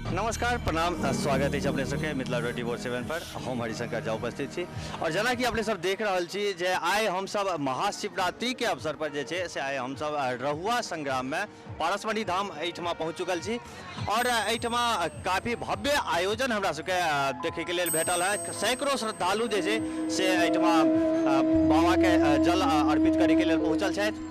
नमस्कार प्रणाम स्वागत है अपने सबके मिथिला 24/7 पर हम हरिशंकर झा उपस्थित छी और जना कि अपने सब देख रहल छी जे आइ हम सब महाशिवरात्रि के अवसर पर जे छै से आइ हम सब रहुआ संग्राम में पारसमणि धाम एहिठमा पहुँच चुकल छी और एहिठमा काफी भव्य आयोजन हमरा सबके देखे के लेल भेटल है। सैकड़ों श्रद्धालु जे छै से एहिठमा बाबा के जल अर्पित करे के लेल पहुँचल छथि।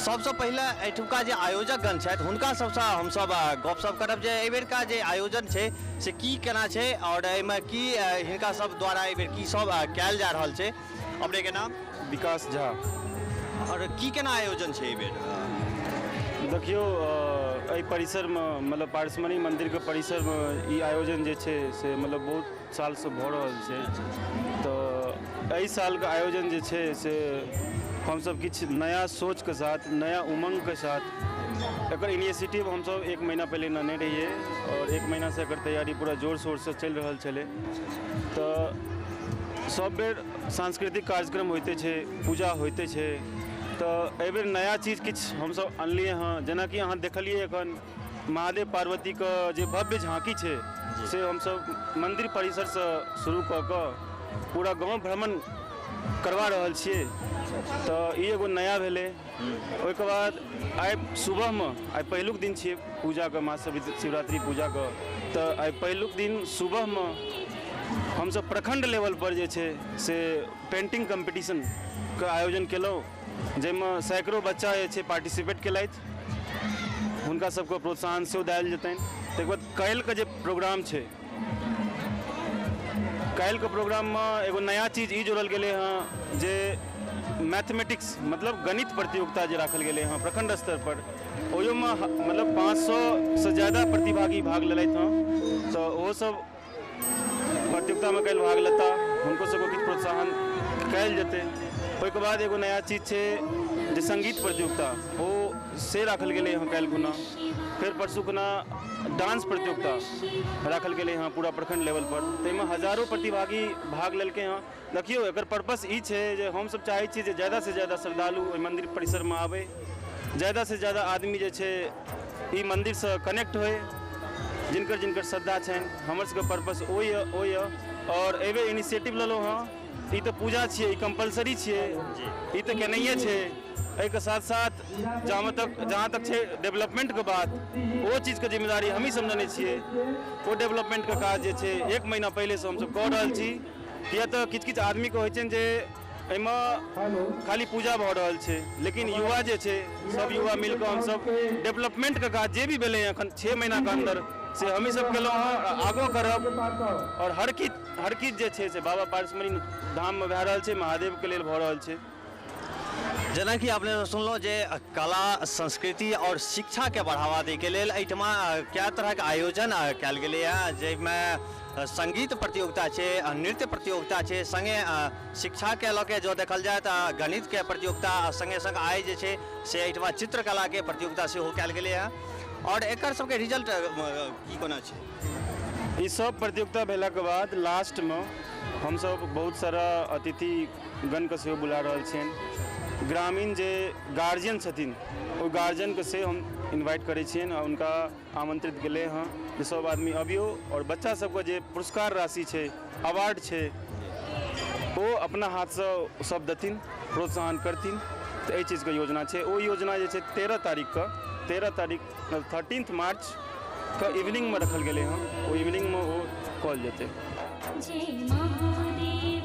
सबसे पहले एठुका जे आयोजकगण छथि हुनका सबसँ हमसब गपशप करब जे एहि बेरका जे आयोजन छै से की केना छै और एहिमे की हिनका सब द्वारा एहि बेर की सब कयल जा रहल छै। अपने के नाम? विकास झा। और की केना आयोजन छै एहि बेर? देखियो एहि परिसर में मतलब पारसमणि मंदिर के परिसर में ई आयोजन जे छै से मतलब बहुत साल से भऽ रहल छै। तो एहि साल के आयोजन जे छै से हम सब किछ नया सोच के साथ नया उमंग के साथ एकर इनिशिएटिव हम सब 1 महीना पहले लेने रहिए और 1 महीना से एकर तैयारी पूरा जोर शोर से चल रहल छले। तो सब बेर सांस्कृतिक कार्यक्रम होते छे, पूजा होते छे। तो एहि बेर नया चीज किछ हम सब अनलिए हाँ, जेना कि अहाँ देखलिए एखन महादेव पार्वती के जे भव्य झांकी छे से हम सब मंदिर परिसर से शुरू क के पूरा गांव भ्रमण करवा रहल छिए। तो ये एगो नया भेले। ओके बाद आइ सुबह में आइ पहिलुक दिन छे पूजा के महाशिवरात्रि पूजा के। तो आइ पहिलुक दिन सुबह में हम सब प्रखंड लेवल पर जे छे से पेंटिंग कंपटीशन के आयोजन केलौं, जेमे सैकड़ों बच्चा जे छे पार्टिसिपेट केलथि। हुनका सबके प्रोत्साहन सेहो देल जेतनि। तकर बाद काल्हि के जे प्रोग्राम छे, काल्हि के प्रोग्राम में एगो नया चीज ई जोड़ल गेले हाँ जे मैथमेटिक्स मतलब गणित प्रतियोगिता जे राखल गेले हाँ प्रखंड स्तर पर। ओयो में मतलब 500 से ज़्यादा प्रतिभागी भाग लेलथि हाँ। तो वो सब प्रतियोगिता में काल्हि भाग लेता, हुनको सबको किछु प्रोत्साहन कयल जेतै। ओहिके बाद एगो नया चीज छे जे संगीत प्रतियोगिता वो से राखल गेले हाँ काल्हि गुना। फिर परसू गुना डांस प्रतियोगिता राखल गेले हाँ पूरा प्रखंड लेवल पर। ताहिमे हजारों प्रतिभागी भाग लेलकै हाँ। देखियो एकर पर्पस ई छे जे हम सब चाहे छी जे ज़्यादा से ज़्यादा श्रद्धालु ओहि मंदिर परिसर में आवे, ज़्यादा से ज़्यादा आदमी जे छे ई मंदिर से कनेक्ट होए, जिनकर जिनकर श्रद्धा छनि। हमर सबके पर्पस ओ ये और एवे इनिशिएटिव लेलो हाँ। ई तो पूजा छिए, ई कंपलसरी छिए, ई तो केनैये छे। के साथ साथ जहाँ तक छे डेवलपमेंट के बात, वो चीज के जिम्मेदारी हम ही समझने छिए। वो डेवलपमेंट के काज जे छे 1 महीना पहले से हम सब कर रहल छी। किया तो किछ आदमी के होइ छे जे एहिमे खाली पूजा भ रहल छे, लेकिन युवा जे छे सब युवा मिलकर हम सब डेवलपमेंट के काज जे भी भेले अखन 6 महीना के अंदर से हम ही सब केलौं हाँ, आगो करब। और हर किछ जे छे से बाबा पारसमणि धाम में भए रहल छे, महादेव के लेल भ रहल छे। जेना कि आपने सुनलो जे कला संस्कृति और शिक्षा के बढ़ावा दे के लेल एहिठमा क्या तरह के आयोजन कयल गेलै है, जाहिमे संगीत प्रतियोगिता छे, नृत्य प्रतियोगिता छे, संगे शिक्षा के लऽ के जो देखल जाए तो गणित के प्रतियोगिता, संगे संग आइ जे छे से एहिठमा चित्रकला के प्रतियोगिता सेहो कयल गेलै है। और एकर सबके रिजल्ट की कोना छे? ई सब प्रतियोगिता भेला के बाद लास्ट में हम सब बहुत सारा अतिथि गण के सेहो बुला रहल छियनि। ग्रामीण जे गार्जियन छथिन ओ गार्जियन के से हम इनवाइट करे छियनि और उनका आमंत्रित गेले हाँ जे सब आदमी अबियो और बच्चा सबके जे पुरस्कार राशि छे, अवार्ड छे, वो अपना हाथ से सब देथिन, प्रोत्साहन करथिन। तो यही चीज़ के योजना छे। वो योजना जे छे 13 तारीख 13 मार्च का इवनिंग में रखल गेले हैं, वो इवनिंग में वो कॉल जेते। जय महादेव।